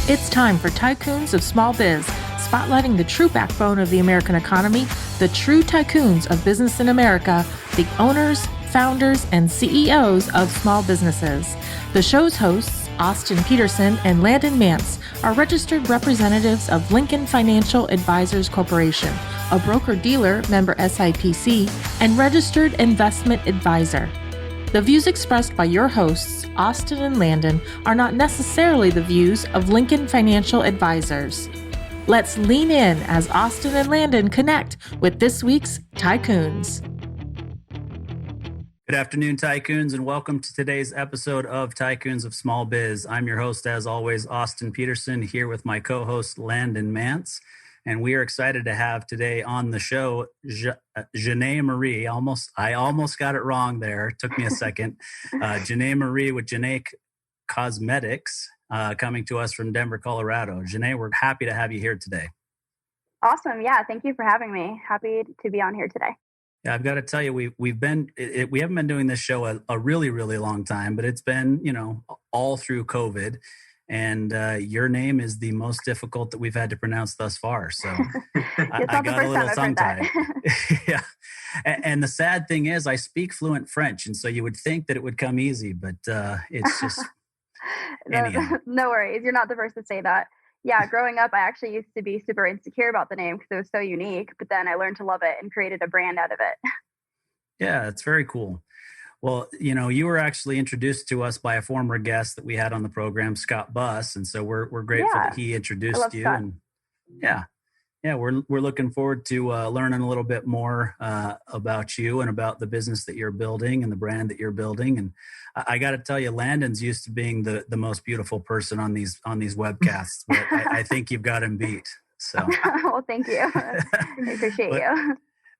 It's time for Tycoons of Small Biz, spotlighting the true backbone of the American economy, the true tycoons of business in America, the owners, founders, and CEOs of small businesses. The show's hosts, Austin Peterson and Landon Mance, are registered representatives of Lincoln Financial Advisors Corporation, a broker-dealer member SIPC, and registered investment advisor. The views expressed by your hosts, Austin and Landon, are not necessarily the views of Lincoln Financial Advisors. Let's lean in as Austin and Landon connect with this week's Tycoons. Good afternoon, Tycoons, and welcome to today's episode of Tycoons of Small Biz. I'm your host, as always, Austin Peterson, here with my co-host, Landon Mance. And we are excited to have today on the show, Janae Marie. I almost got it wrong there. It took me a second. Janae Marie with Janae Cosmetics, coming to us from Denver, Colorado. Janae, we're happy to have you here today. Awesome. Yeah. Thank you for having me. Happy to be on here today. Yeah, I've got to tell you, we haven't been doing this show a really, really long time, but it's been, all through COVID. And your name is the most difficult that we've had to pronounce thus far. So I got a little tongue-tied. Yeah. And the sad thing is I speak fluent French. And so you would think that it would come easy, but it's just... No worries. You're not the first to say that. Yeah, growing up, I actually used to be super insecure about the name because it was so unique. But then I learned to love it and created a brand out of it. Yeah, it's very cool. Well, you were actually introduced to us by a former guest that we had on the program, Scott Buss, and so we're grateful that he introduced you. Scott. And we're looking forward to learning a little bit more about you and about the business that you're building and the brand that you're building. And I got to tell you, Landon's used to being the most beautiful person on these webcasts, but I think you've got him beat. So, well, thank you. I appreciate you.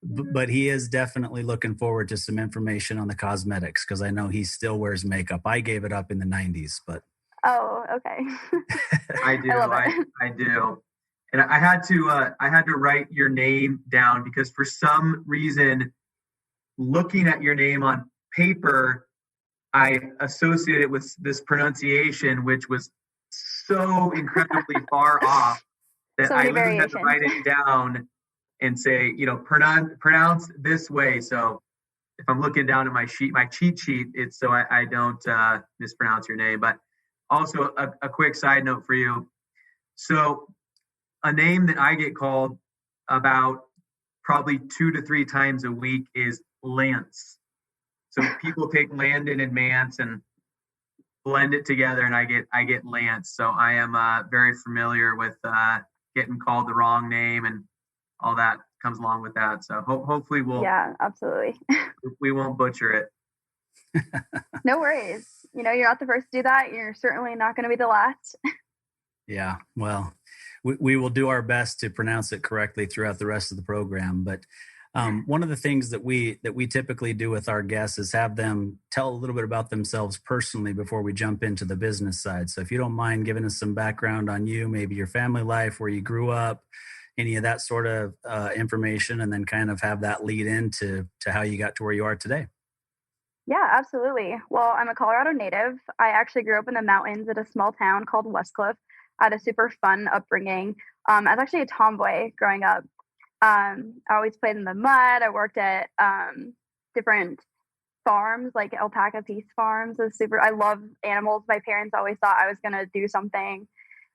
But he is definitely looking forward to some information on the cosmetics because I know he still wears makeup. I gave it up in the 90s, but. Oh, okay. I do. I do. And I had to write your name down because for some reason, looking at your name on paper, I associated it with this pronunciation, which was so incredibly far off that I literally had to write it down and say, pronounce this way. So if I'm looking down at my cheat sheet, it's so I don't mispronounce your name. But also a quick side note for you. So a name that I get called about probably 2 to 3 times a week is Lance. So people take Landon and Mance and blend it together, and I get Lance. So I am very familiar with getting called the wrong name and all that comes along with that. So hopefully absolutely. We won't butcher it. No worries. You're not the first to do that. You're certainly not going to be the last. Yeah. Well, we will do our best to pronounce it correctly throughout the rest of the program. But one of the things that we typically do with our guests is have them tell a little bit about themselves personally before we jump into the business side. So if you don't mind giving us some background on you, maybe your family life, where you grew up, any of that sort of information, and then kind of have that lead into how you got to where you are today. Yeah, absolutely. Well, I'm a Colorado native. I actually grew up in the mountains at a small town called Westcliff. I had a super fun upbringing. I was actually a tomboy growing up. I always played in the mud. I worked at different farms, like alpaca peace farms. I love animals. My parents always thought I was going to do something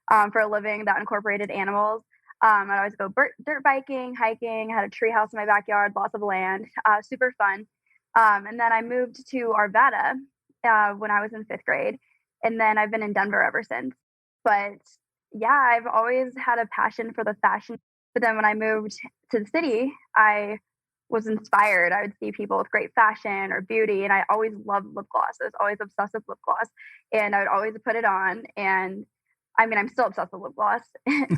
for a living that incorporated animals. I'd always go dirt biking, hiking. I had a tree house in my backyard, lots of land, super fun. And then I moved to Arvada when I was in 5th grade. And then I've been in Denver ever since. But yeah, I've always had a passion for the fashion. But then when I moved to the city, I was inspired. I would see people with great fashion or beauty. And I always loved lip gloss. I was always obsessed with lip gloss. And I would always put it on. And I'm still obsessed with lip gloss.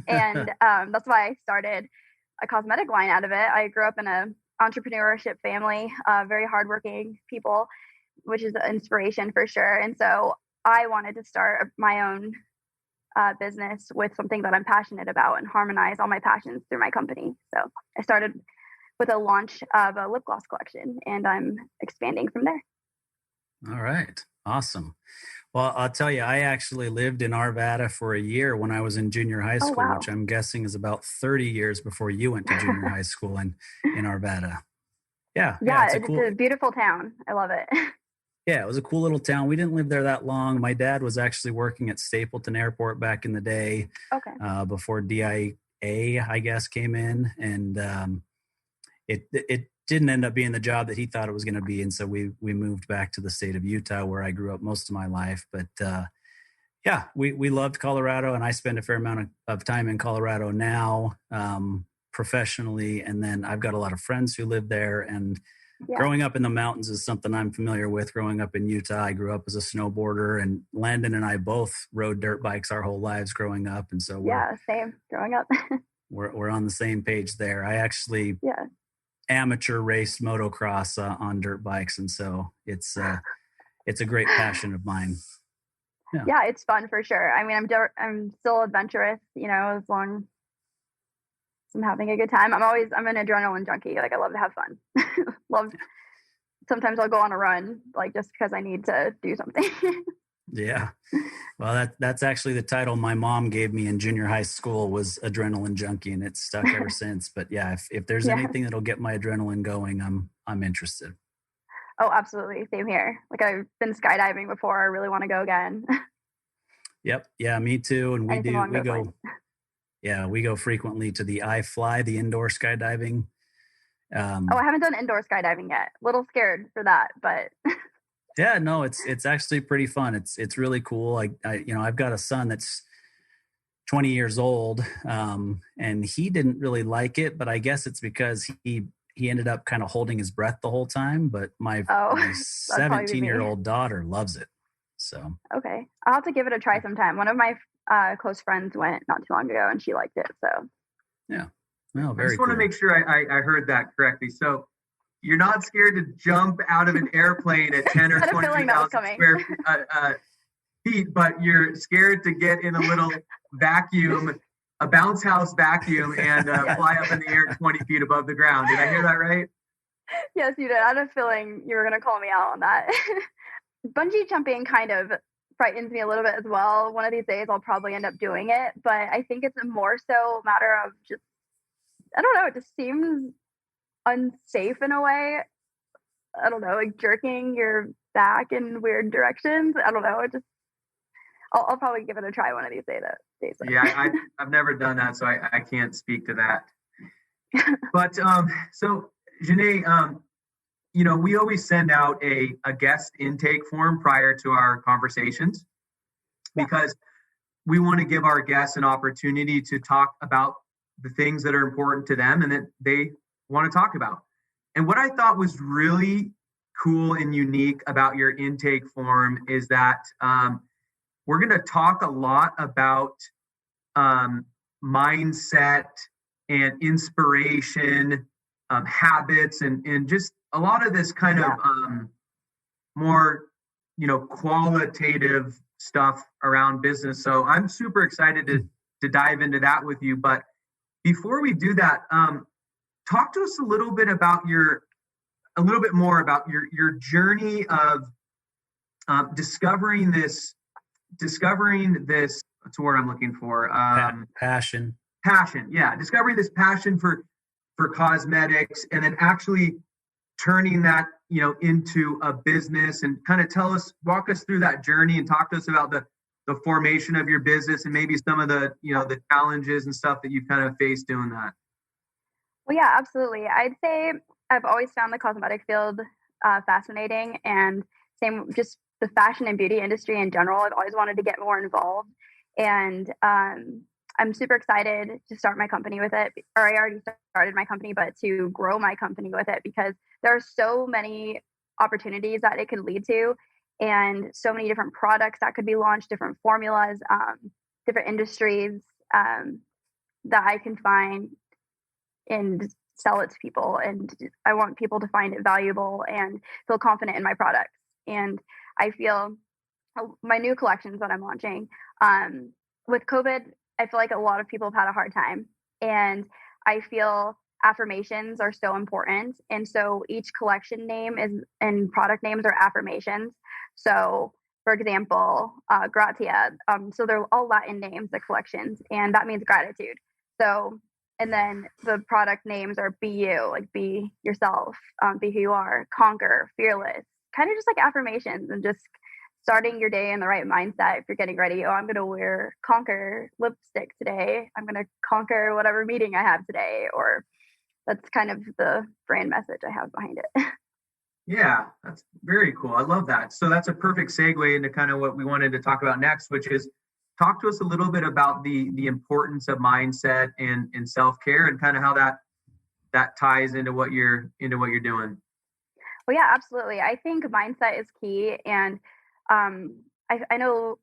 And that's why I started a cosmetic line out of it. I grew up in an entrepreneurship family, very hardworking people, which is an inspiration for sure. And so I wanted to start my own business with something that I'm passionate about and harmonize all my passions through my company. So I started with a launch of a lip gloss collection, and I'm expanding from there. All right. Awesome. Well, I'll tell you, I actually lived in Arvada for a year when I was in junior high Oh, school, wow. which I'm guessing is about 30 years before you went to junior high school in Arvada. Yeah, It's a beautiful town. I love it. Yeah, it was a cool little town. We didn't live there that long. My dad was actually working at Stapleton Airport back in the day, Okay. before DIA, I guess, came in, and it didn't end up being the job that he thought it was going to be, and so we moved back to the state of Utah, where I grew up most of my life. But yeah, we loved Colorado, and I spend a fair amount of time in Colorado now, professionally, and then I've got a lot of friends who live there, and growing up in the mountains is something I'm familiar with. Growing up in Utah, I grew up as a snowboarder, and Landon and I both rode dirt bikes our whole lives growing up, and so same growing up. we're on the same page there. I actually amateur raced motocross on dirt bikes, and so it's a great passion of mine. Yeah, it's fun for sure. I mean, I'm still adventurous, as long as I'm having a good time. I'm an adrenaline junkie. Like, I love to have fun. Sometimes I'll go on a run, like, just because I need to do something. Yeah. Well, that's actually the title my mom gave me in junior high school, was adrenaline junkie, and it's stuck ever since. But yeah, if there's anything that'll get my adrenaline going, I'm interested. Oh, absolutely. Same here. Like, I've been skydiving before. I really want to go again. Yep. Yeah, me too. And we go. Yeah, we go frequently to the iFly, the indoor skydiving. I haven't done indoor skydiving yet. A little scared for that, but yeah, no, it's actually pretty fun. It's really cool. I've got a son that's 20 years old, and he didn't really like it, but I guess it's because he ended up kind of holding his breath the whole time. But my 17-year-old daughter loves it. So okay, I'll have to give it a try sometime. One of my close friends went not too long ago, and she liked it. So yeah, well, very. I just want to make sure I heard that correctly. So you're not scared to jump out of an airplane at 10 or 20,000 square feet, but you're scared to get in a little vacuum, a bounce house vacuum, and fly up in the air 20 feet above the ground. Did I hear that right? Yes, you did. I had a feeling you were going to call me out on that. Bungee jumping kind of frightens me a little bit as well. One of these days I'll probably end up doing it, but I think it's a more so matter of just, I don't know, it just seems unsafe in a way. I don't know, like jerking your back in weird directions. I don't know. I'll probably give it a try one of these days. Yeah, I've never done that, so I can't speak to that. But so Janae, we always send out a guest intake form prior to our conversations, because we want to give our guests an opportunity to talk about the things that are important to them and that they want to talk about. And what I thought was really cool and unique about your intake form is that we're going to talk a lot about mindset and inspiration, habits, and just a lot of this kind of more, qualitative stuff around business. So I'm super excited to dive into that with you. But before we do that, talk to us a little bit more about your journey of discovering this. That's the word I'm looking for. Passion. Yeah, discovering this passion for cosmetics, and then actually turning that into a business. And kind of walk us through that journey and talk to us about the formation of your business and maybe some of the the challenges and stuff that you've kind of faced doing that. Well, yeah, absolutely. I'd say I've always found the cosmetic field fascinating, and same just the fashion and beauty industry in general. I've always wanted to get more involved, and I'm super excited to start my company with it, or I already started my company, but to grow my company with it, because there are so many opportunities that it could lead to, and so many different products that could be launched, different formulas, different industries that I can find and sell it to people. And I want people to find it valuable and feel confident in my products. And I feel my new collections that I'm launching, with COVID, I feel like a lot of people have had a hard time, and I feel affirmations are so important. And so each collection name and product names are affirmations. So, for example, gratia. So they're all Latin names, the collections, and that means gratitude. So, and then the product names are be you, like be yourself, be who you are, conquer, fearless, kind of just like affirmations and just starting your day in the right mindset. If you're getting ready, oh, I'm going to wear conquer lipstick today. I'm going to conquer whatever meeting I have today, or that's kind of the brand message I have behind it. Yeah, that's very cool. I love that. So that's a perfect segue into kind of what we wanted to talk about next, which is talk to us a little bit about the importance of mindset and self-care and kind of how that ties into what you're doing. Well, yeah, absolutely. I think mindset is key. And I know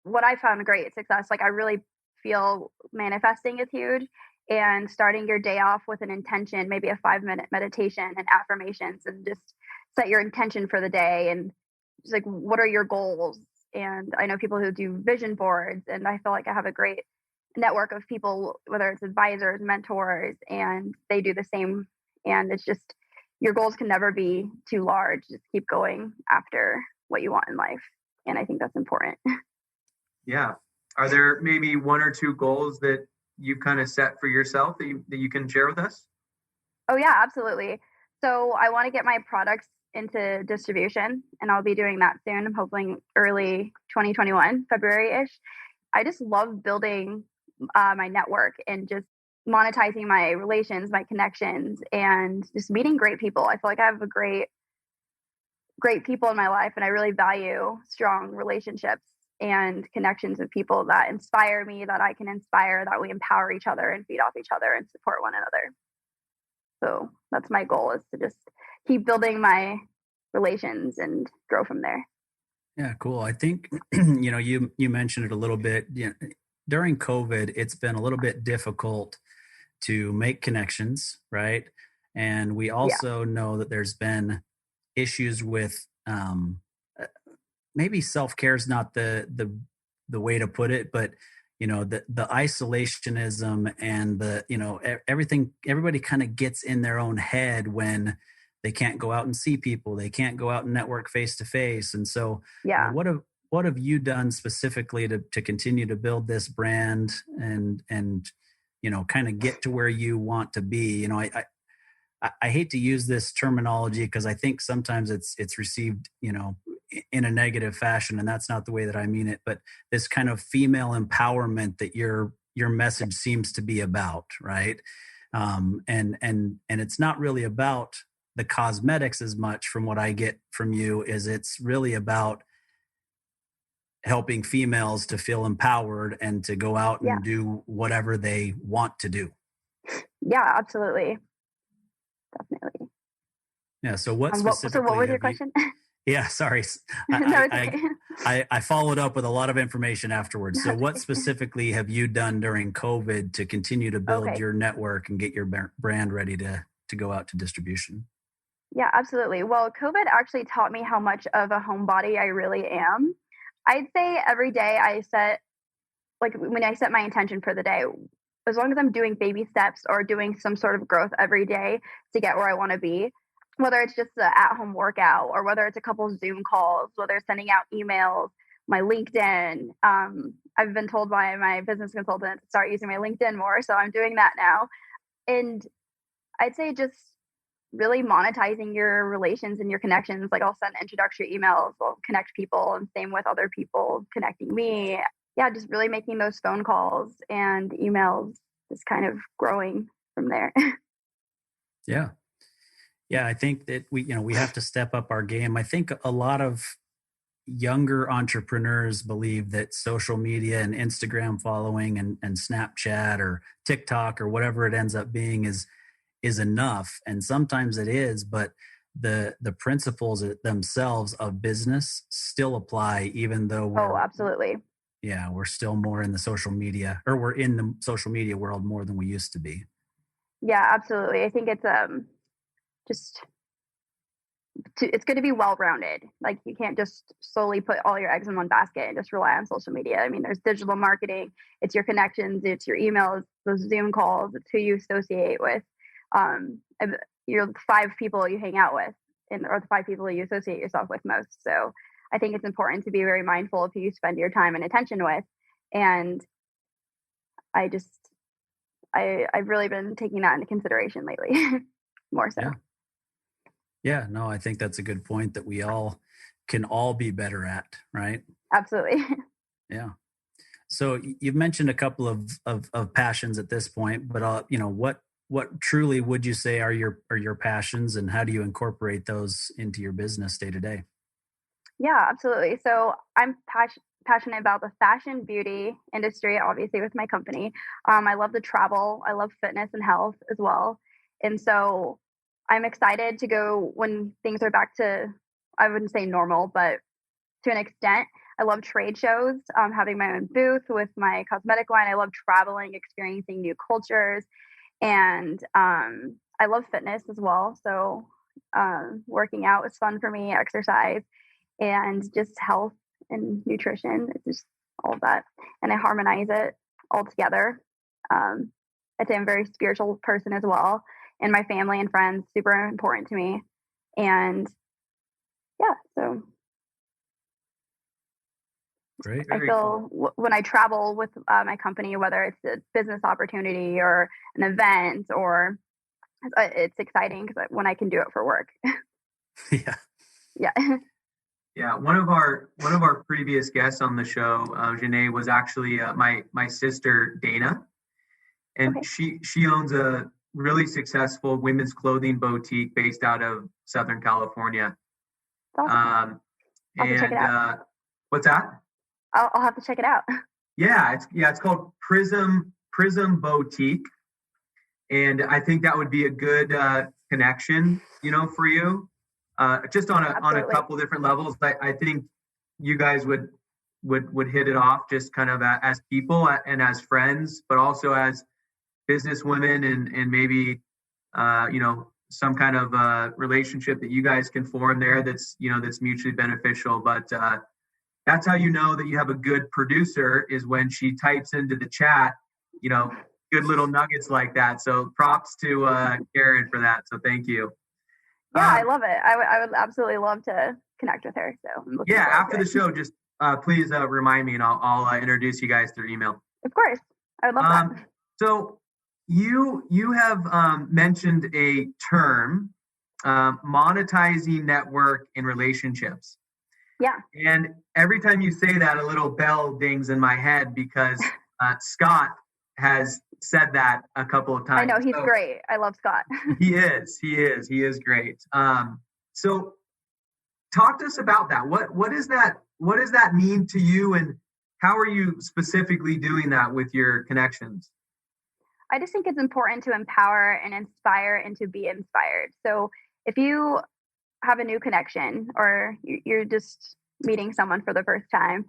what I found great success, like I really feel manifesting is huge. And starting your day off with an intention, maybe a 5-minute meditation and affirmations, and just set your intention for the day. And just like, what are your goals? And I know people who do vision boards, and I feel like I have a great network of people, whether it's advisors, mentors, and they do the same. And it's just, your goals can never be too large. Just keep going after what you want in life. And I think that's important. Yeah. Are there maybe one or two goals that you've kind of set for yourself that you can share with us? Oh, yeah, absolutely. So I want to get my products into distribution, and I'll be doing that soon. I'm hoping early 2021, February-ish. I just love building my network and just monetizing my relations, my connections, and just meeting great people. I feel like I have a great people in my life, and I really value strong relationships and connections with people that inspire me, that I can inspire, that we empower each other and feed off each other and support one another. So that's my goal, is to just keep building my relations and grow from there. Yeah, cool. I think, you mentioned it a little bit. During COVID, it's been a little bit difficult to make connections, right? And we also know that there's been issues with maybe self-care is not the way to put it, but the isolationism and everybody kind of gets in their own head when they can't go out and see people, they can't go out and network face to face. And so what have you done specifically to continue to build this brand and kind of get to where you want to be? I hate to use this terminology because I think sometimes it's received in a negative fashion, and that's not the way that I mean it, but this kind of female empowerment that your message seems to be about, right? And it's not really about the cosmetics as much, from what I get from you, is it's really about helping females to feel empowered and to go out and do whatever they want to do. Yeah, absolutely. Definitely. Yeah. So what specifically? So what was your question? Yeah, sorry. I followed up with a lot of information afterwards. So what specifically have you done during COVID to continue to build your network and get your brand ready to go out to distribution? Yeah, absolutely. Well, COVID actually taught me how much of a homebody I really am. I'd say every day when I set my intention for the day, as long as I'm doing baby steps or doing some sort of growth every day to get where I want to be, whether it's just an at-home workout or whether it's a couple of Zoom calls, whether it's sending out emails, my LinkedIn. I've been told by my business consultant to start using my LinkedIn more, so I'm doing that now. And I'd say just really monetizing your relations and your connections. Like, I'll send introductory emails, I'll connect people, and same with other people connecting me. Yeah, just really making those phone calls and emails, just kind of growing from there. Yeah. Yeah, I think that we have to step up our game. I think a lot of younger entrepreneurs believe that social media and Instagram following and Snapchat or TikTok or whatever it ends up being is enough. And sometimes it is, but the principles themselves of business still apply, even though absolutely. Yeah, we're still more in the social media, or we're in the social media world more than we used to be. Yeah, absolutely. I think it's it's going to be well-rounded. Like, you can't just solely put all your eggs in one basket and just rely on social media. I mean, there's digital marketing, it's your connections, it's your emails, those Zoom calls, it's who you associate with, your 5 people you hang out with, or the 5 people you associate yourself with most. So I think it's important to be very mindful of who you spend your time and attention with. And I've really been taking that into consideration lately, more so. Yeah, no, I think that's a good point that we all can all be better at, right? Absolutely. Yeah. So you've mentioned a couple of passions at this point, but what truly would you say are your passions, and how do you incorporate those into your business day to day? Yeah, absolutely. So I'm passionate about the fashion beauty industry, obviously with my company. I love to travel. I love fitness and health as well. And so I'm excited to go when things are back to, I wouldn't say normal, but to an extent. I love trade shows, having my own booth with my cosmetic line. I love traveling, experiencing new cultures, and I love fitness as well. So working out is fun for me, exercise, and just health and nutrition. It's just all of that. And I harmonize it all together. I'd say I'm a very spiritual person as well. And my family and friends, super important to me. And yeah, so great. I feel when I travel with my company, whether it's a business opportunity or an event, or it's exciting because when I can do it for work. Yeah. Yeah. Yeah, one of our previous guests on the show, Janae, was actually my sister Dana, and Okay. she owns a really successful women's clothing boutique based out of Southern California. Awesome. I'll have to check it out. What's that? I'll have to check it out. Yeah, it's called Prism Boutique, and I think that would be a good connection, for you. Just on a couple different levels. I think you guys would hit it off, just kind of as people and as friends, but also as business women, and maybe some kind of relationship that you guys can form there that's mutually beneficial. But that's how you know that you have a good producer, is when she types into the chat, good little nuggets like that. So props to Karen for that. So thank you. Yeah, I love it. I would absolutely love to connect with her. So after the show, just please remind me, and I'll introduce you guys through email. Of course, I would love that. So you have mentioned a term, monetizing network in relationships. Yeah. And every time you say that, a little bell dings in my head, because Scott has said that a couple of times. I know, he's great. I love Scott. He is great. So talk to us about that. What does that mean to you, and how are you specifically doing that with your connections? I just think it's important to empower and inspire and to be inspired. So if you have a new connection, or you're just meeting someone for the first time,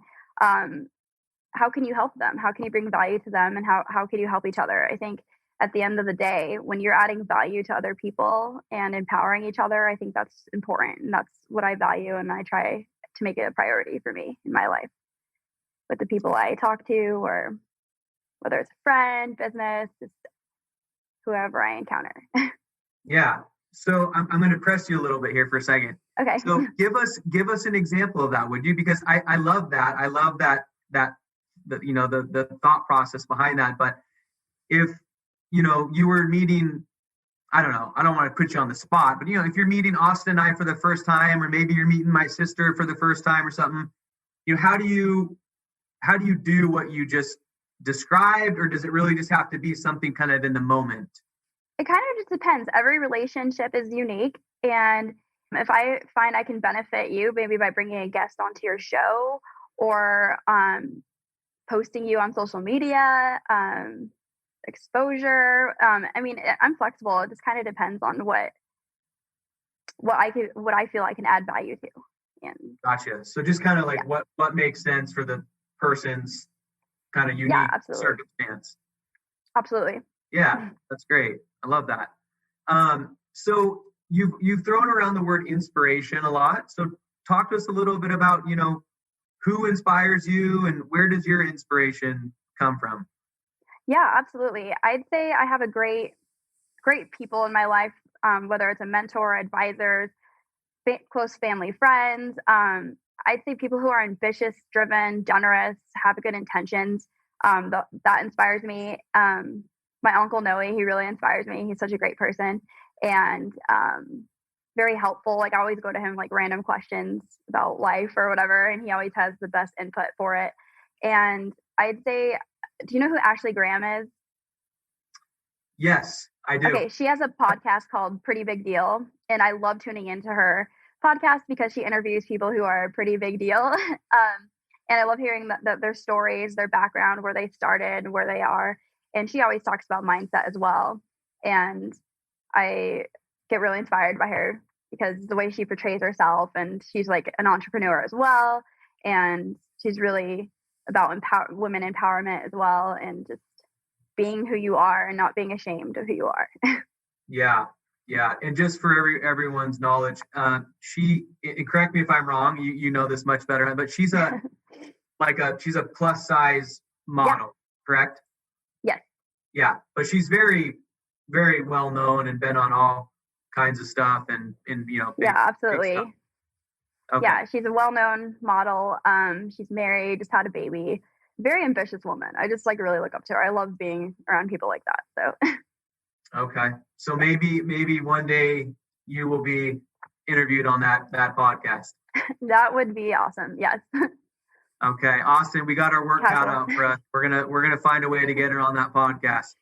how can you help them? How can you bring value to them? And how can you help each other? I think at the end of the day, when you're adding value to other people and empowering each other, I think that's important. And that's what I value. And I try to make it a priority for me in my life with the people I talk to, or whether it's a friend, business, just whoever I encounter. Yeah. So I'm going to press you a little bit here for a second. Okay. So give us an example of that, would you? Because I love that. I love that the thought process behind that. But if you were meeting, I don't know, I don't want to put you on the spot, but if you're meeting Austin and I for the first time, or maybe you're meeting my sister for the first time or something, how do you do what you just described, or does it really just have to be something kind of in the moment? It kind of just depends. Every relationship is unique, and if I find I can benefit you, maybe by bringing a guest onto your show, or posting you on social media, exposure. I'm flexible. It just kind of depends on what I feel I can add value to. And gotcha. So just kind of like what makes sense for the person's kind of unique circumstance. Absolutely. Yeah, that's great. I love that. So you've thrown around the word inspiration a lot. So talk to us a little bit about, who inspires you, and where does your inspiration come from? Yeah, absolutely. I'd say I have a great people in my life, whether it's a mentor, advisors, close family, friends. I'd say people who are ambitious, driven, generous, have good intentions. That inspires me. My uncle Noe, he really inspires me. He's such a great person and very helpful. Like I always go to him like random questions about life or whatever, and he always has the best input for it. And I'd say, do you know who Ashley Graham is? Yes, I do. Okay, she has a podcast called Pretty Big Deal, and I love tuning into her podcast because she interviews people who are a pretty big deal. And I love hearing their stories, their background, where they started, where they are. And she always talks about mindset as well. And I get really inspired by her because the way she portrays herself, and she's like an entrepreneur as well. And she's really about women empowerment as well, and just being who you are and not being ashamed of who you are. Yeah. And just for everyone's knowledge, she, and correct me if I'm wrong, you know this much better, but she's she's a plus size model, correct? Yes. Yeah, but she's very, very well known and been on all kinds of stuff and yeah, absolutely. Okay. Yeah, she's a well-known model. She's married, just had a baby. Very ambitious woman. I just like really look up to her. I love being around people like that. So. Okay, so maybe one day you will be interviewed on that podcast. That would be awesome. Yes. Okay, Austin, we got our work cut out for us. We're gonna find a way to get her on that podcast.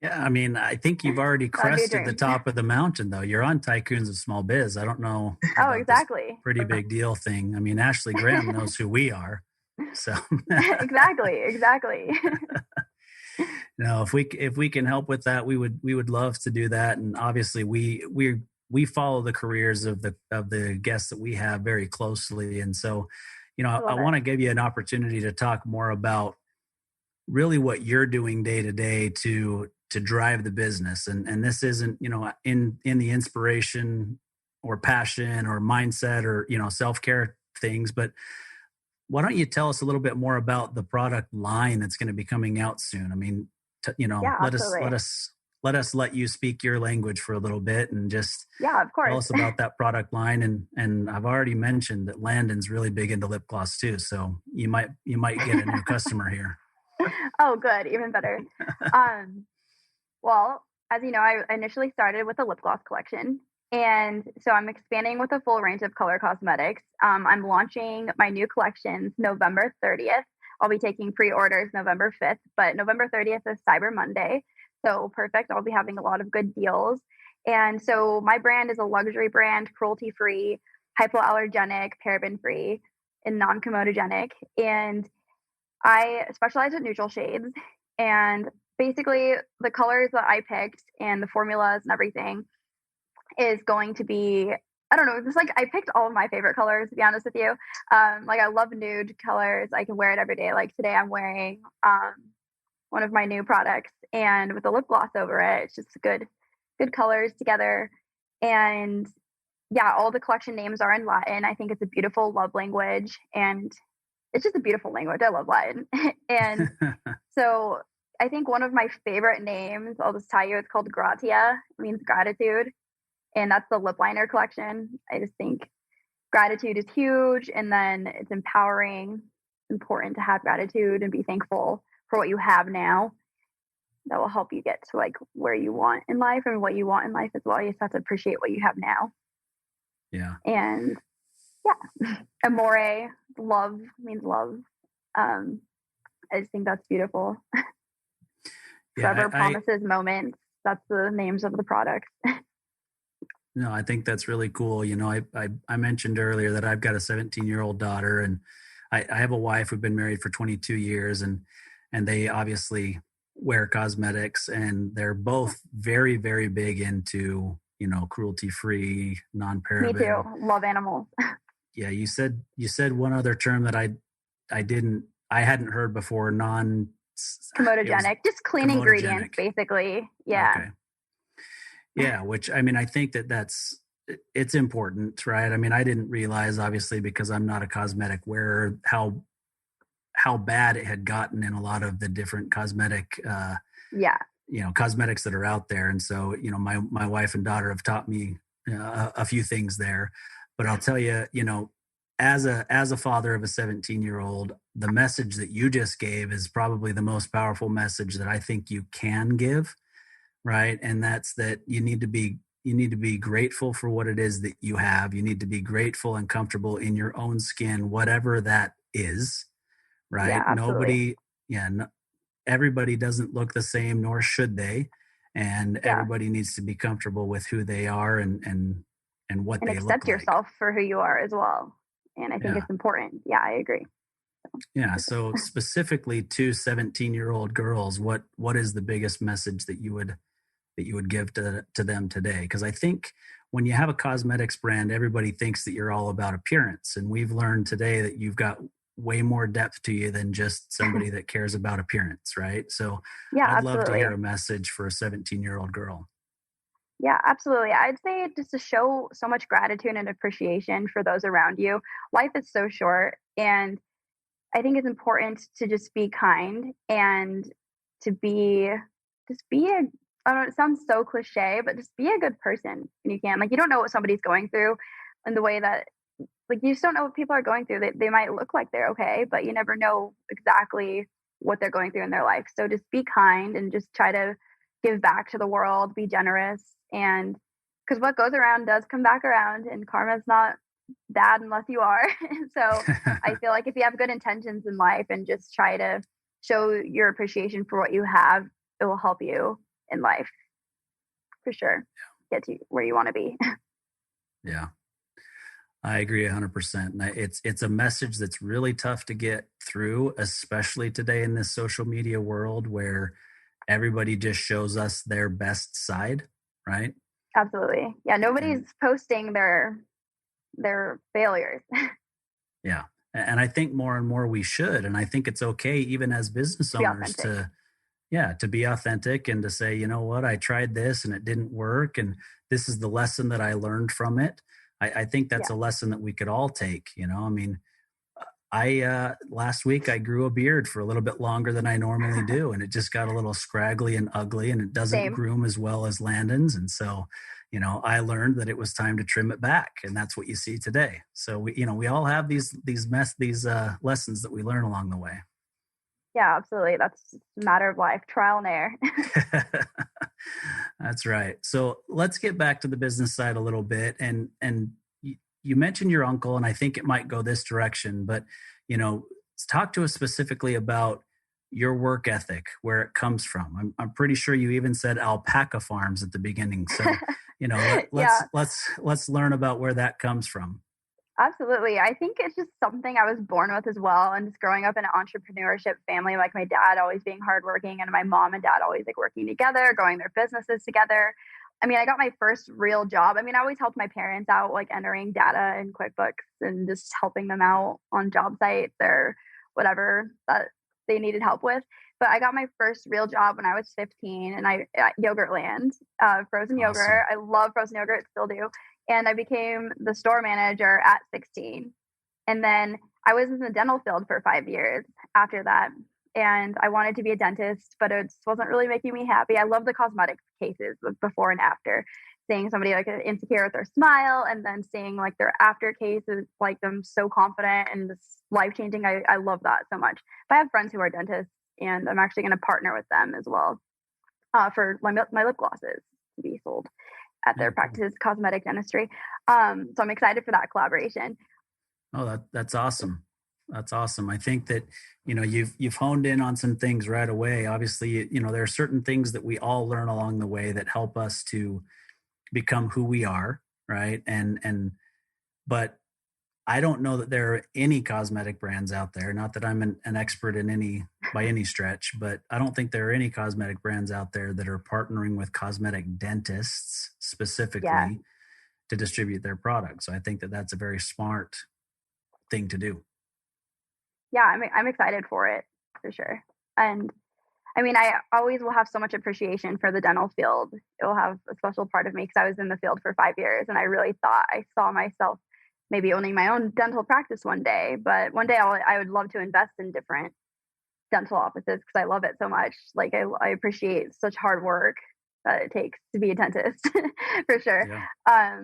Yeah, I mean, I think you've already crested the top of the mountain, though. You're on Tycoons of Small Biz. I don't know. Oh, exactly. Pretty big deal thing. I mean, Ashley Graham knows who we are. So exactly. No, if we can help with that, we would love to do that. And obviously, we follow the careers of the guests that we have very closely. And so, I want to give you an opportunity to talk more about really what you're doing day to day to drive the business. And this isn't, in the inspiration or passion or mindset or, self-care things, but why don't you tell us a little bit more about the product line that's going to be coming out soon? I mean, let us let you speak your language for a little bit and just of course. Tell us about that product line. And I've already mentioned that Landon's really big into lip gloss too. So you might get a new customer here. Oh, good. Even better. Well, as you know, I initially started with a lip gloss collection. And so I'm expanding with a full range of color cosmetics. I'm launching my new collections November 30th. I'll be taking pre-orders November 5th, but November 30th is Cyber Monday. So perfect. I'll be having a lot of good deals. And so my brand is a luxury brand, cruelty-free, hypoallergenic, paraben-free, and non-comedogenic. And I specialize in neutral shades. And basically the colors that I picked and the formulas and everything is going to be, I don't know, just like I picked all of my favorite colors, to be honest with you. Like I love nude colors. I can wear it every day. Like today I'm wearing one of my new products and with a lip gloss over it. It's just good colors together. And yeah, all the collection names are in Latin. I think it's a beautiful love language and it's just a beautiful language. I love Latin. And so I think one of my favorite names, I'll just tell you, it's called Gratia. It means gratitude. And that's the lip liner collection. I just think gratitude is huge. And then it's empowering, important to have gratitude and be thankful for what you have now. That will help you get to like where you want in life and what you want in life as well. You just have to appreciate what you have now. Yeah. And yeah, amore, love means love. I just think that's beautiful. Forever promises moments. That's the names of the products. No, I think that's really cool. I mentioned earlier that I've got a 17-year-old daughter and I have a wife who've been married for 22 years and they obviously wear cosmetics and they're both very, very big into, cruelty-free, non-paraben. Me too. Love animals. Yeah. You said one other term that I hadn't heard before, comedogenic, just clean ingredients, basically. Yeah. Okay. Yeah, which I mean, I think it's important, right? I mean, I didn't realize, obviously, because I'm not a cosmetic wearer, how bad it had gotten in a lot of the different cosmetic, cosmetics that are out there. And so, my wife and daughter have taught me a few things there. But I'll tell you, as a father of a 17-year-old, the message that you just gave is probably the most powerful message that I think you can give, right? And that's that you need to be grateful for what it is that you have. You need to be grateful and comfortable in your own skin, whatever that is, right? Yeah, absolutely. Everybody doesn't look the same, nor should they. And Yeah. everybody needs to be comfortable with who they are and what And they look accept like. yourself for who you are as well. And I think Yeah. it's important. Yeah, I agree. Yeah. So specifically to 17-year-old girls, what is the biggest message that you would give to them today? Because I think when you have a cosmetics brand, everybody thinks that you're all about appearance. And we've learned today that you've got way more depth to you than just somebody that cares about appearance, right? So Yeah, I'd love to hear absolutely. a message for a 17-year-old girl. Yeah, absolutely. I'd say just to show so much gratitude and appreciation for those around you. Life is so short, and I think it's important to just be kind and to be just be a I don't know, it sounds so cliche, but just be a good person when you can. Like you don't know what somebody's going through in the way that like you just don't know what people are going through. They might look like they're okay, but you never know exactly what they're going through in their life. So just be kind and just try to give back to the world, be generous, and because what goes around does come back around, and karma's not bad unless you are. So I feel like if you have good intentions in life and just try to show your appreciation for what you have, it will help you in life for sure. Get to where you want to be. Yeah. I agree 100%. And it's a message that's really tough to get through, especially today in this social media world where everybody just shows us their best side, right? Absolutely. Yeah, nobody's And posting their failures. yeah. And I think more and more we should. And I think it's okay, even as business To be owners, authentic. to be authentic and to say, you know what, I tried this and it didn't work. And this is the lesson that I learned from it. I think that's Yeah. a lesson that we could all take. I mean, I last week I grew a beard for a little bit longer than I normally do, and it just got a little scraggly and ugly, and it doesn't Same. groom as well as Landon's. And so, I learned that it was time to trim it back, and that's what you see today. So we all have these lessons that we learn along the way. Yeah, absolutely. That's a matter of life, trial and error. That's right. So let's get back to the business side a little bit, and you mentioned your uncle, and I think it might go this direction, but talk to us specifically about your work ethic, where it comes from. I'm pretty sure you even said alpaca farms at the beginning. So Yeah, let's learn about where that comes from. absolutely. I think it's just something I was born with as well. And just growing up in an entrepreneurship family, like my dad always being hardworking and my mom and dad always like working together, growing their businesses together. I mean, I got my first real job. I mean, I always helped my parents out, like entering data in QuickBooks and just helping them out on job sites or whatever that they needed help with. But I got my first real job when I was 15 and I at Yogurtland, frozen yogurt. Awesome. I love frozen yogurt, still do. And I became the store manager at 16. And then I was in the dental field for 5 years after that. And I wanted to be a dentist, but it just wasn't really making me happy. I love the cosmetic cases before and after, seeing somebody like insecure with their smile and then seeing like their after cases, like them so confident and this life changing. I love that so much. But I have friends who are dentists, and I'm actually going to partner with them as well for my lip glosses to be sold at their Yeah, cool. practice cosmetic dentistry. So I'm excited for that collaboration. Oh, that's awesome. That's awesome. I think that you've honed in on some things right away. Obviously, there are certain things that we all learn along the way that help us to become who we are, right? But I don't know that there are any cosmetic brands out there. Not that I'm an expert in any by any stretch, but I don't think there are any cosmetic brands out there that are partnering with cosmetic dentists Yeah. specifically to distribute their products. So I think that that's a very smart thing to do. Yeah, I'm excited for it for sure. And I mean, I always will have so much appreciation for the dental field. It will have a special part of me because I was in the field for 5 years and I really thought I saw myself maybe owning my own dental practice one day. But one day I would love to invest in different dental offices because I love it so much. Like I appreciate such hard work that it takes to be a dentist for sure. Yeah.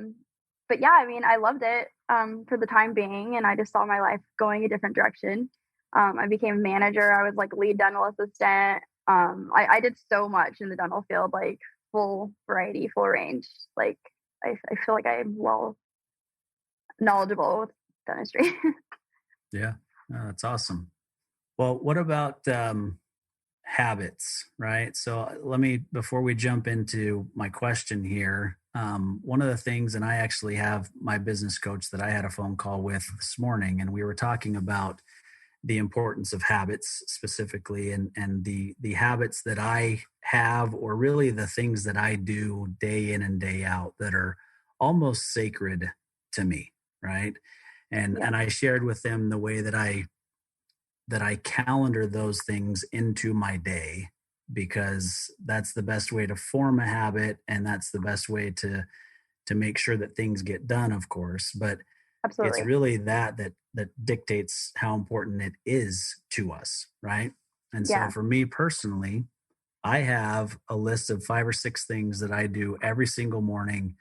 But yeah, I mean, I loved it. for the time being, and I just saw my life going a different direction. I became manager. I was like lead dental assistant. I did so much in the dental field, like full variety, full range. Like I feel like I'm well knowledgeable with dentistry. Yeah, that's awesome. Well, what about habits, right? So before we jump into my question here, one of the things, and I actually have my business coach that I had a phone call with this morning, and we were talking about the importance of habits specifically, and the habits that I have, or really the things that I do day in and day out that are almost sacred to me, right? And I shared with them the way that I calendar those things into my day, because that's the best way to form a habit, and that's the best way to make sure that things get done, of course. But Absolutely. it's really that dictates how important it is to us, right? And so for me personally, I have a list of 5 or 6 things that I do every single morning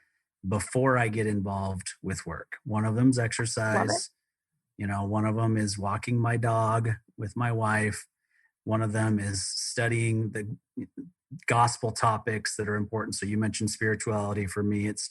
before I get involved with work. One of them's exercise. One of them is walking my dog with my wife. One of them is studying the gospel topics that are important. So you mentioned spirituality. For me, it's,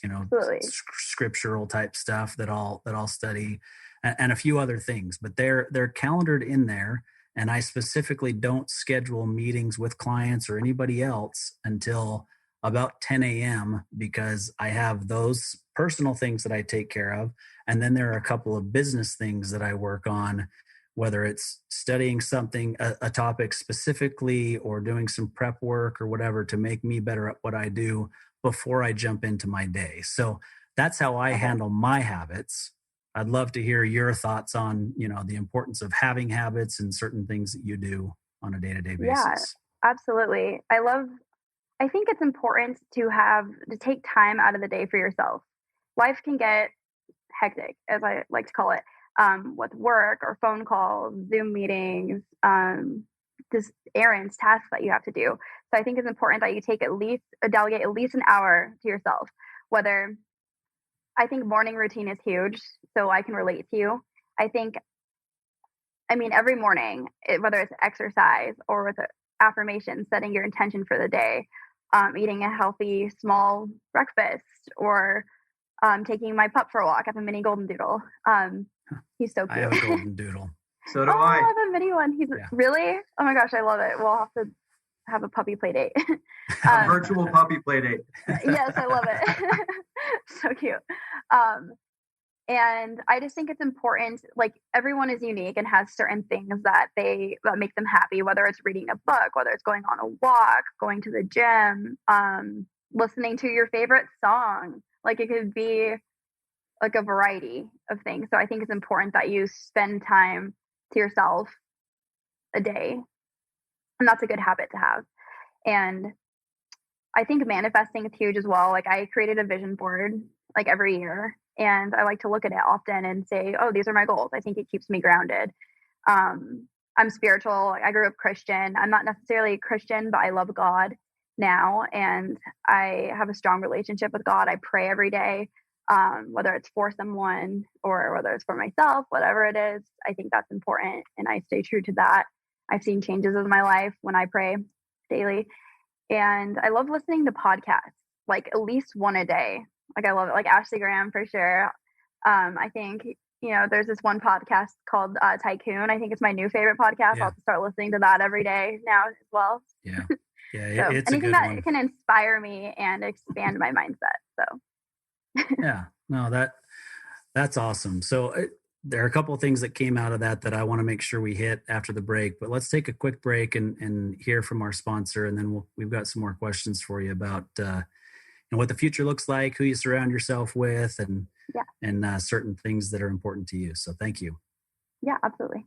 scriptural type stuff that I'll study, and a few other things, but they're calendared in there. And I specifically don't schedule meetings with clients or anybody else until about 10 a.m. because I have those personal things that I take care of. And then there are a couple of business things that I work on, whether it's studying something, a topic specifically, or doing some prep work or whatever to make me better at what I do before I jump into my day. So that's how I handle my habits. I'd love to hear your thoughts on, the importance of having habits and certain things that you do on a day-to-day basis. Yeah, absolutely. I think it's important to take time out of the day for yourself. Life can get hectic, as I like to call it, with work or phone calls, Zoom meetings, just errands, tasks that you have to do. So I think it's important that you delegate at least an hour to yourself. I think morning routine is huge, so I can relate to you. Every morning, whether it's exercise or with affirmation, setting your intention for the day, eating a healthy small breakfast, or taking my pup for a walk. I have a mini golden doodle. He's so cute. I have a golden doodle. So do I. I have a mini one. Really? Oh my gosh, I love it. We'll have to have a puppy play date. A virtual puppy play date. Yes, I love it. So cute. And I just think it's important, like everyone is unique and has certain things that make them happy, whether it's reading a book, whether it's going on a walk, going to the gym, listening to your favorite song. Like it could be like a variety of things. So I think it's important that you spend time to yourself a day. And that's a good habit to have. And I think manifesting is huge as well. Like I created a vision board like every year, and I like to look at it often and say, oh, these are my goals. I think it keeps me grounded. I'm spiritual. I grew up Christian. I'm not necessarily a Christian, but I love God now. And I have a strong relationship with God. I pray every day, whether it's for someone or whether it's for myself, whatever it is. I think that's important. And I stay true to that. I've seen changes in my life when I pray daily. And I love listening to podcasts, like at least one a day. Like I love it, like Ashley Graham for sure. I think, there's this one podcast called Tycoon. I think it's my new favorite podcast. Yeah. I'll have to start listening to that every day now as well. Yeah. So It's anything a good that one. can inspire me and expand my mindset. So Yeah, no, that's awesome. So there are a couple of things that came out of that I want to make sure we hit after the break, but let's take a quick break and hear from our sponsor. And then we've got some more questions for you about, what the future looks like, who you surround yourself with, and certain things that are important to you. So thank you. Yeah, absolutely.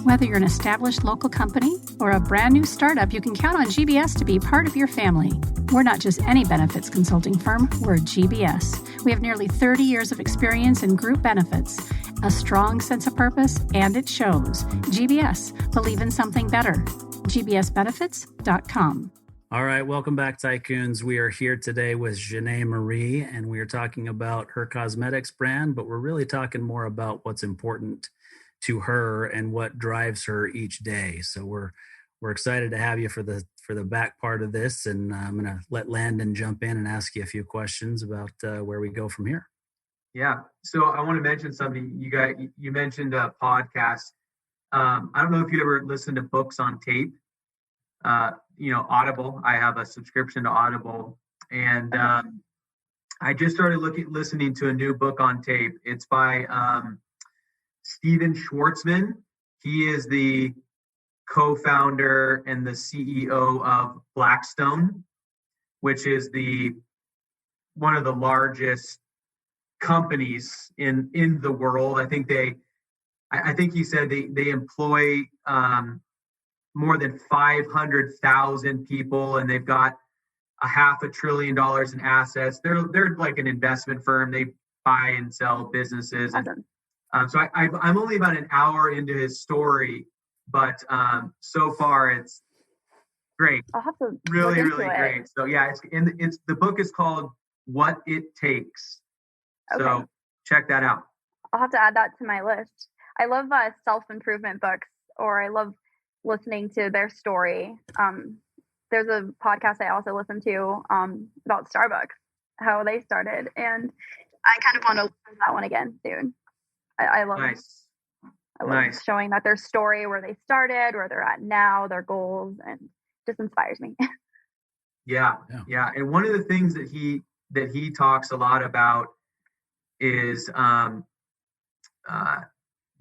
Whether you're an established local company or a brand new startup, you can count on GBS to be part of your family. We're not just any benefits consulting firm, we're GBS. We have nearly 30 years of experience in group benefits, a strong sense of purpose, and it shows. GBS, believe in something better. gbsbenefits.com. All right, welcome back, Tycoons. We are here today with Janae Marie, and we are talking about her cosmetics brand, but we're really talking more about what's important to her and what drives her each day. So we're excited to have you for the back part of this, and I'm going to let Landon jump in and ask you a few questions about where we go from here. Yeah. So I want to mention something. You mentioned a podcast. I don't know if you ever listened to books on tape. Audible. I have a subscription to Audible, and I just started listening to a new book on tape. It's by Steven Schwartzman. He is the co-founder and the CEO of Blackstone, which is one of the largest companies in the world. I think he said they employ more than 500,000 people, and they've got $500 billion in assets. They're like an investment firm. They buy and sell businesses. Awesome. So I'm only about an hour into his story, but so far it's great. I'll have to really look into great. it. So yeah, it's the book is called What It Takes. Okay. So check that out. I'll have to add that to my list. I love self-improvement books, or I love listening to their story. There's a podcast I also listen to about Starbucks, how they started, and I kind of want to listen to that one again soon. I love Nice. I love showing that their story, where they started, where they're at now, their goals, and just inspires me. Yeah. And one of the things that he talks a lot about is the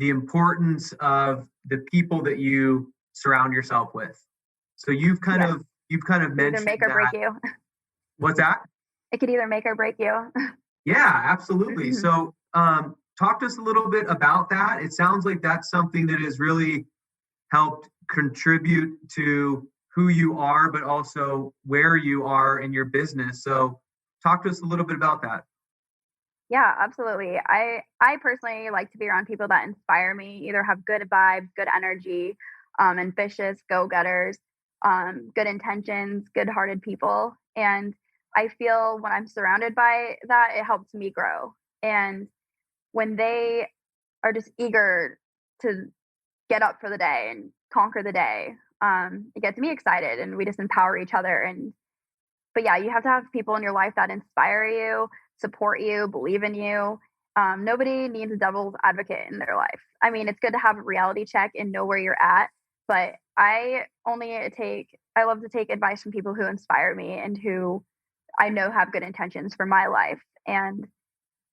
importance of the people that you surround yourself with. So you've kind of mentioned either make or break you. What's that? It could either make or break you. Yeah, absolutely. So talk to us a little bit about that. It sounds like that's something that has really helped contribute to who you are, but also where you are in your business. So talk to us a little bit about that. Yeah, absolutely. I personally like to be around people that inspire me, either have good vibes, good energy, ambitious, go-getters, good intentions, good-hearted people. And I feel when I'm surrounded by that, it helps me grow. And when they are just eager to get up for the day and conquer the day, it gets me excited, and we just empower each other. But yeah, you have to have people in your life that inspire you, support you, believe in you. Nobody needs a devil's advocate in their life. I mean, it's good to have a reality check and know where you're at, but I love to take advice from people who inspire me and who I know have good intentions for my life. And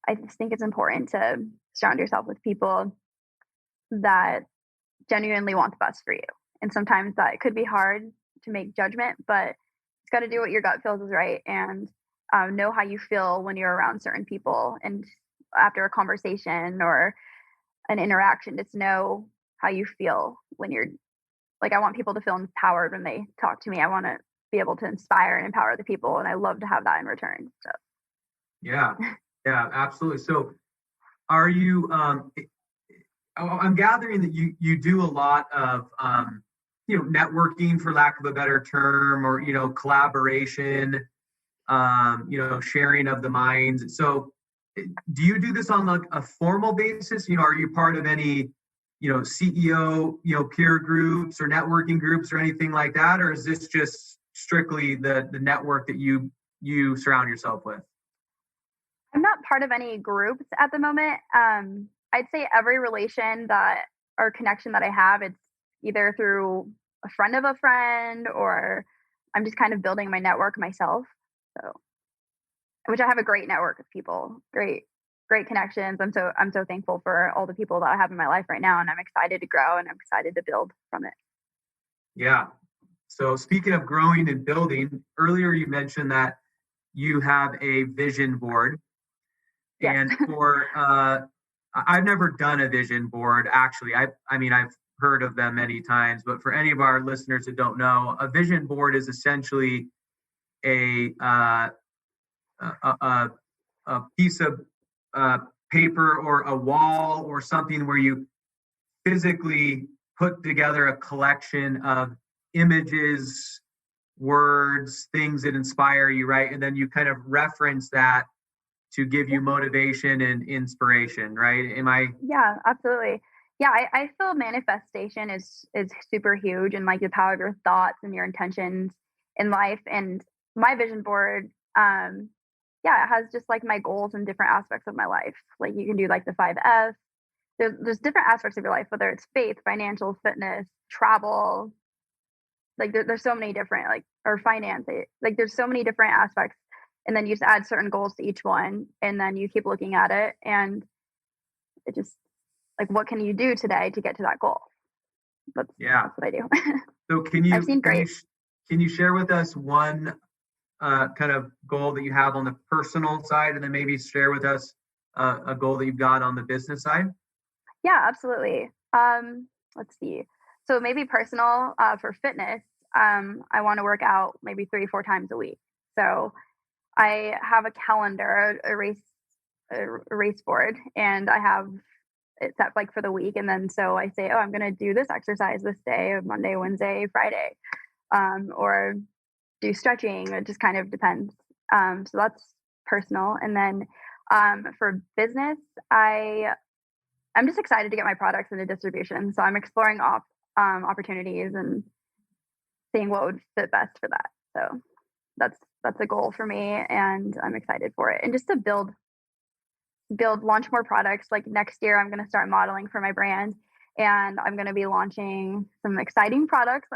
I just think it's important to surround yourself with people that genuinely want the best for you. And sometimes that could be hard to make judgment, but it's got to do what your gut feels is right, and know how you feel when you're around certain people. And after a conversation or an interaction, just know how you feel when you're like, I want people to feel empowered when they talk to me. I want to be able to inspire and empower the people, and I love to have that in return. So yeah, absolutely. So are you I'm gathering that you do a lot of networking, for lack of a better term, or collaboration, sharing of the minds. So do you do this on like a formal basis? Are you part of any CEO peer groups or networking groups or anything like that, or is this just strictly the network that you surround yourself with? I'm not part of any groups at the moment. I'd say every relation or connection that I have, it's either through a friend of a friend, or I'm just kind of building my network myself. So, which I have a great network of people, great connections. I'm so thankful for all the people that I have in my life right now, and I'm excited to grow, and I'm excited to build from it. Yeah. So speaking of growing and building, earlier you mentioned that you have a vision board. Yes. And for I've never done a vision board, actually. I mean, I've heard of them many times, but for any of our listeners that don't know, a vision board is essentially a piece of paper or a wall or something where you physically put together a collection of images, words, things that inspire you, right? And then you kind of reference that to give you motivation and inspiration, right? Yeah, absolutely. Yeah, I feel manifestation is super huge, and like the power of your thoughts and your intentions in life. And my vision board, it has just like my goals in different aspects of my life. Like you can do like the 5F. There's different aspects of your life, whether it's faith, financial, fitness, travel. Like there's so many different, like, or finance. Like there's so many different aspects, and then you just add certain goals to each one, and then you keep looking at it, and it just, like, what can you do today to get to that goal? That's what I do. So can you, I've seen great. Can you share with us one kind of goal that you have on the personal side, and then maybe share with us a goal that you've got on the business side? Yeah, absolutely. Let's see. So maybe personal, for fitness, I want to work out maybe 3-4 times a week. So I have a calendar, a race board, and I have it set like for the week. And then so I say, oh, I'm going to do this exercise this day, Monday, Wednesday, Friday, or do stretching. It just kind of depends. So that's personal. And then for business, I'm just excited to get my products into distribution. So I'm exploring opportunities and seeing what would fit best for that. So that's a goal for me, and I'm excited for it. And just to launch more products. Like next year, I'm going to start modeling for my brand, and I'm going to be launching some exciting products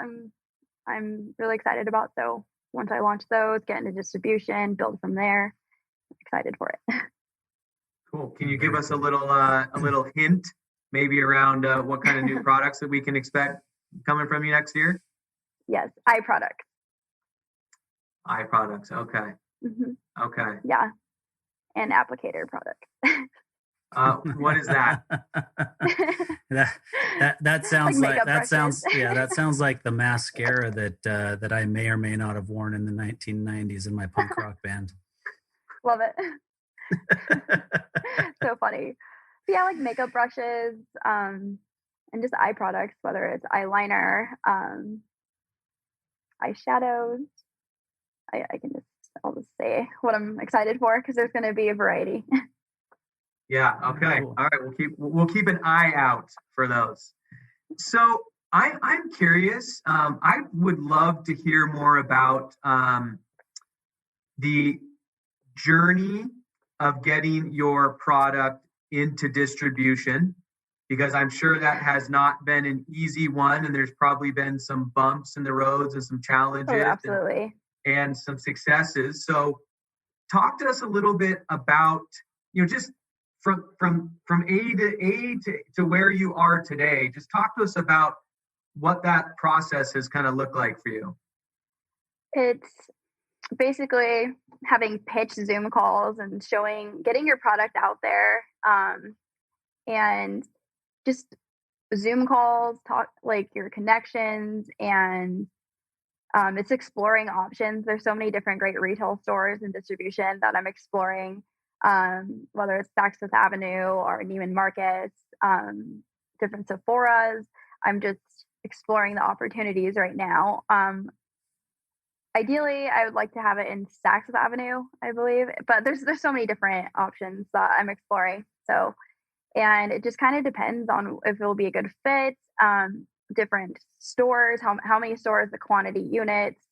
I'm really excited about. So once I launch those, get into distribution, build from there. I'm excited for it. Cool. Can you give us a little hint, maybe around what kind of new products that we can expect coming from you next year? Yes, eye products. Eye products. Okay. Mm-hmm. Okay. Yeah, and applicator products. What is that? that sounds like that brushes. that sounds like the mascara that I may or may not have worn in the 1990s in my punk rock band. Love it. So funny. But yeah, like makeup brushes, and just eye products, whether it's eyeliner, eyeshadows. I'll just say what I'm excited for, because there's going to be a variety. Yeah. Okay. Cool. All right. We'll keep an eye out for those. So I'm curious. I would love to hear more about the journey of getting your product into distribution, because I'm sure that has not been an easy one, and there's probably been some bumps in the roads and some challenges. Oh, absolutely. And some successes. So talk to us a little bit about, just from A to where you are today. Just talk to us about what that process has kind of looked like for you. It's basically having pitch Zoom calls and getting your product out there, and just Zoom calls, talk like your connections, and it's exploring options. There's so many different great retail stores and distribution that I'm exploring, whether it's Saks Fifth Avenue or Neiman Marcus, different Sephoras. I'm just exploring the opportunities right now. Ideally, I would like to have it in Saks Fifth Avenue, I believe, but there's so many different options that I'm exploring. So, and it just kind of depends on if it will be a good fit. Different stores, how many stores, the quantity units,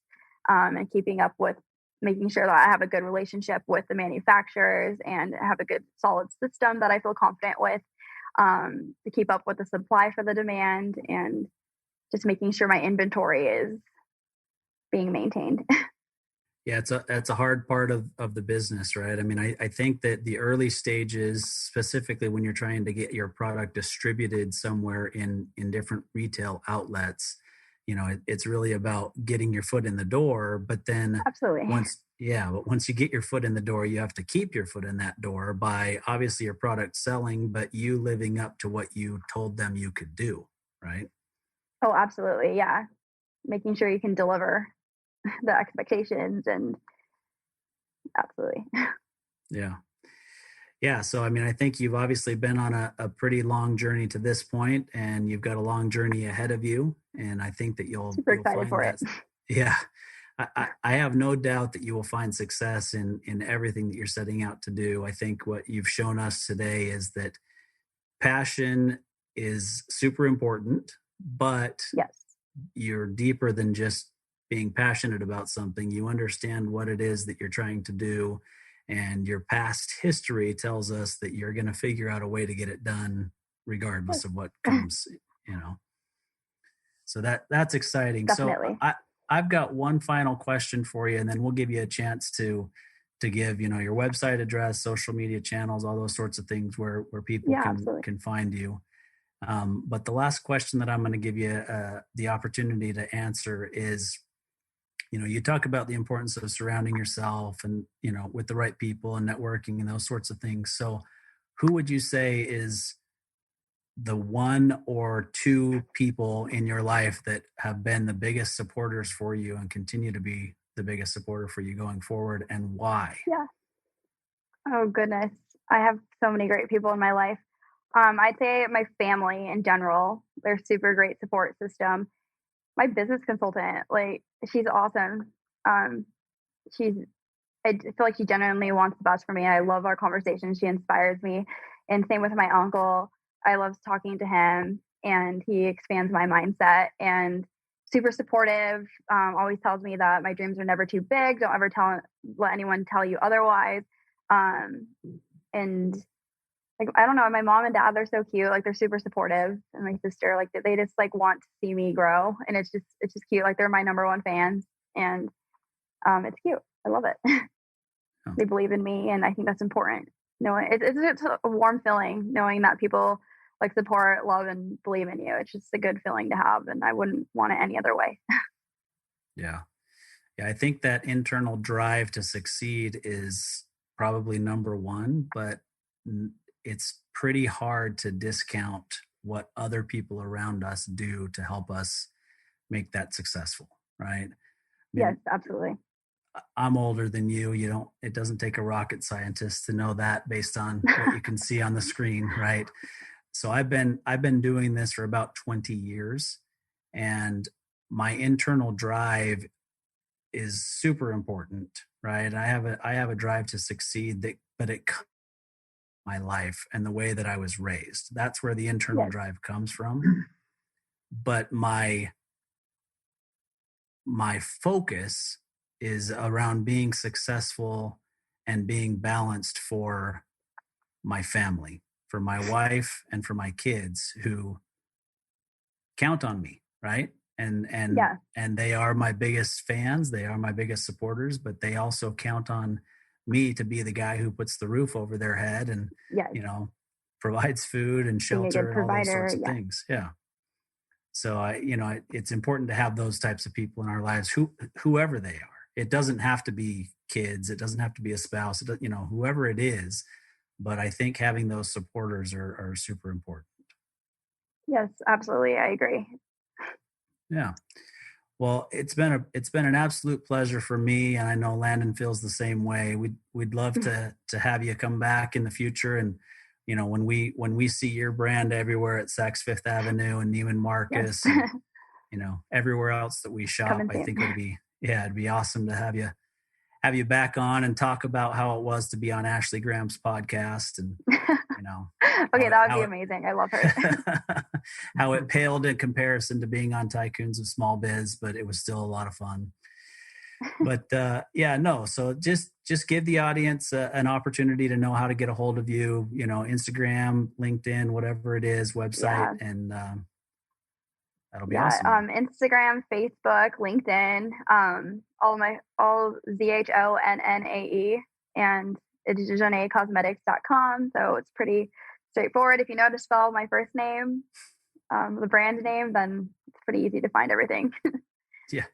and keeping up with making sure that I have a good relationship with the manufacturers and have a good solid system that I feel confident with, to keep up with the supply for the demand, and just making sure my inventory is being maintained. Yeah, it's a hard part of the business, right? I mean, I think that the early stages, specifically when you're trying to get your product distributed somewhere in different retail outlets, it's really about getting your foot in the door. But then absolutely, once you get your foot in the door, you have to keep your foot in that door by obviously your product selling, but you living up to what you told them you could do, right? Oh, absolutely, yeah. Making sure you can deliver the expectations, and absolutely. Yeah. So, I mean, I think you've obviously been on a pretty long journey to this point, and you've got a long journey ahead of you. And I think that you'll super excited for it. Yeah. I have no doubt that you will find success in everything that you're setting out to do. I think what you've shown us today is that passion is super important, but Yes. you're deeper than just being passionate about something. You understand what it is that you're trying to do, and your past history tells us that you're going to figure out a way to get it done regardless of what comes, so that's exciting. Definitely. So I've got one final question for you, and then we'll give you a chance to give your website address, social media channels, all those sorts of things where people can find you. But the last question that I'm going to give you the opportunity to answer is, you talk about the importance of surrounding yourself and, with the right people and networking and those sorts of things. So who would you say is the one or two people in your life that have been the biggest supporters for you and continue to be the biggest supporter for you going forward, and why? Yeah. Oh, goodness. I have so many great people in my life. I'd say my family in general, they're super great support system. My business consultant, she's awesome. I feel like she genuinely wants the best for me. I love our conversations. She inspires me. And same with my uncle. I love talking to him, and he expands my mindset and super supportive. Always tells me that my dreams are never too big. Don't ever let anyone tell you otherwise. And I don't know, my mom and dad, they're so cute. They're super supportive, and my sister, they just want to see me grow, and it's just cute. They're my number one fans, and it's cute. I love it. Oh. They believe in me, and I think that's important. It's a warm feeling knowing that people support, love, and believe in you. It's just a good feeling to have, and I wouldn't want it any other way. Yeah. I think that internal drive to succeed is probably number one, but it's pretty hard to discount what other people around us do to help us make that successful, right? Yes, absolutely. I'm older than you. It doesn't take a rocket scientist to know that based on what you can see on the screen, right? So I've been doing this for about 20 years, and my internal drive is super important, right? I have a drive to succeed, but it my life and the way that I was raised. That's where the internal drive comes from. But my focus is around being successful and being balanced for my family, for my wife, and for my kids who count on me, right? And they are my biggest fans, they are my biggest supporters, but they also count on me to be the guy who puts the roof over their head and provides food and shelter and all those sorts of things. Yeah. So it's important to have those types of people in our lives, whoever they are. It doesn't have to be kids, it doesn't have to be a spouse, whoever it is. But I think having those supporters are super important. Yes, absolutely. I agree. Yeah. Well, it's been an absolute pleasure for me, and I know Landon feels the same way. We'd love to have you come back in the future, and when we see your brand everywhere at Saks Fifth Avenue and Neiman Marcus, and, everywhere else that we shop, I think it'd be awesome to have you back on and talk about how it was to be on Ashley Graham's podcast, and okay, that would be amazing. I love her. How it paled in comparison to being on Tycoons of Small Biz, but it was still a lot of fun. But so just give the audience an opportunity to know how to get a hold of you, Instagram, LinkedIn, whatever it is, website, and that'll be awesome. Instagram, Facebook, LinkedIn, all ZHONNAE, and it's JoneCosmetics.com. So it's pretty straightforward. If you know how to spell my first name, the brand name, then it's pretty easy to find everything. Yeah.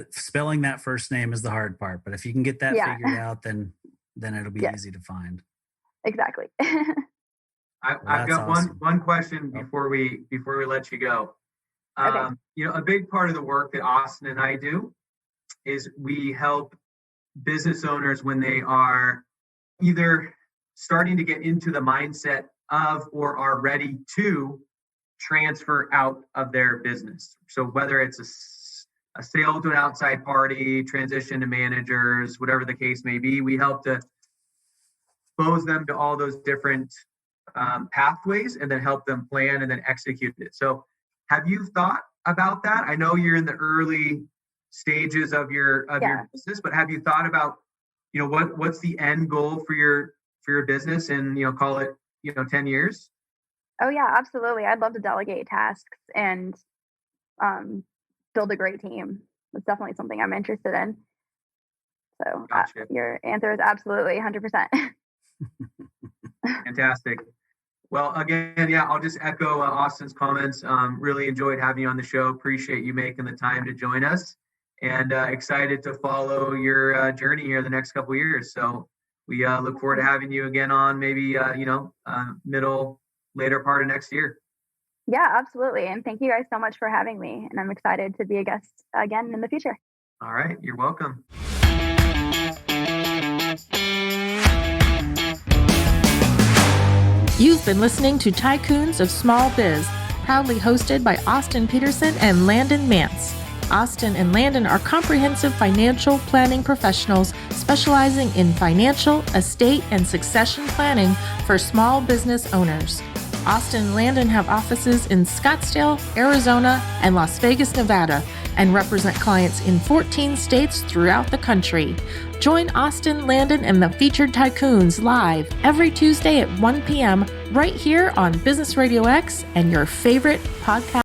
Spelling that first name is the hard part, but if you can get that figured out, then it'll be easy to find. Exactly. I've got awesome. one question before we let you go. Okay. A big part of the work that Austin and I do is we help business owners when they are either starting to get into the mindset of or are ready to transfer out of their business. So whether it's a sale to an outside party, transition to managers, whatever the case may be. We help to expose them to all those different pathways and then help them plan and then execute it. So have you thought about that? I know you're in the early stages of your business, but have you thought about, what's the end goal for your business in, call it, 10 years? Oh yeah, absolutely. I'd love to delegate tasks and build a great team. It's definitely something I'm interested in. So Gotcha. Your answer is absolutely 100%. Fantastic. Well, again, yeah, I'll just echo Austin's comments. Really enjoyed having you on the show. Appreciate you making the time to join us, and excited to follow your journey here the next couple of years. So we look forward to having you again on maybe, later part of next year. Yeah, absolutely. And thank you guys so much for having me. And I'm excited to be a guest again in the future. All right. You're welcome. You've been listening to Tycoons of Small Biz, proudly hosted by Austin Peterson and Landon Mance. Austin and Landon are comprehensive financial planning professionals specializing in financial, estate, and succession planning for small business owners. Austin and Landon have offices in Scottsdale, Arizona, and Las Vegas, Nevada, and represent clients in 14 states throughout the country. Join Austin, Landon, and the featured Tycoons live every Tuesday at 1 p.m. right here on Business Radio X and your favorite podcast.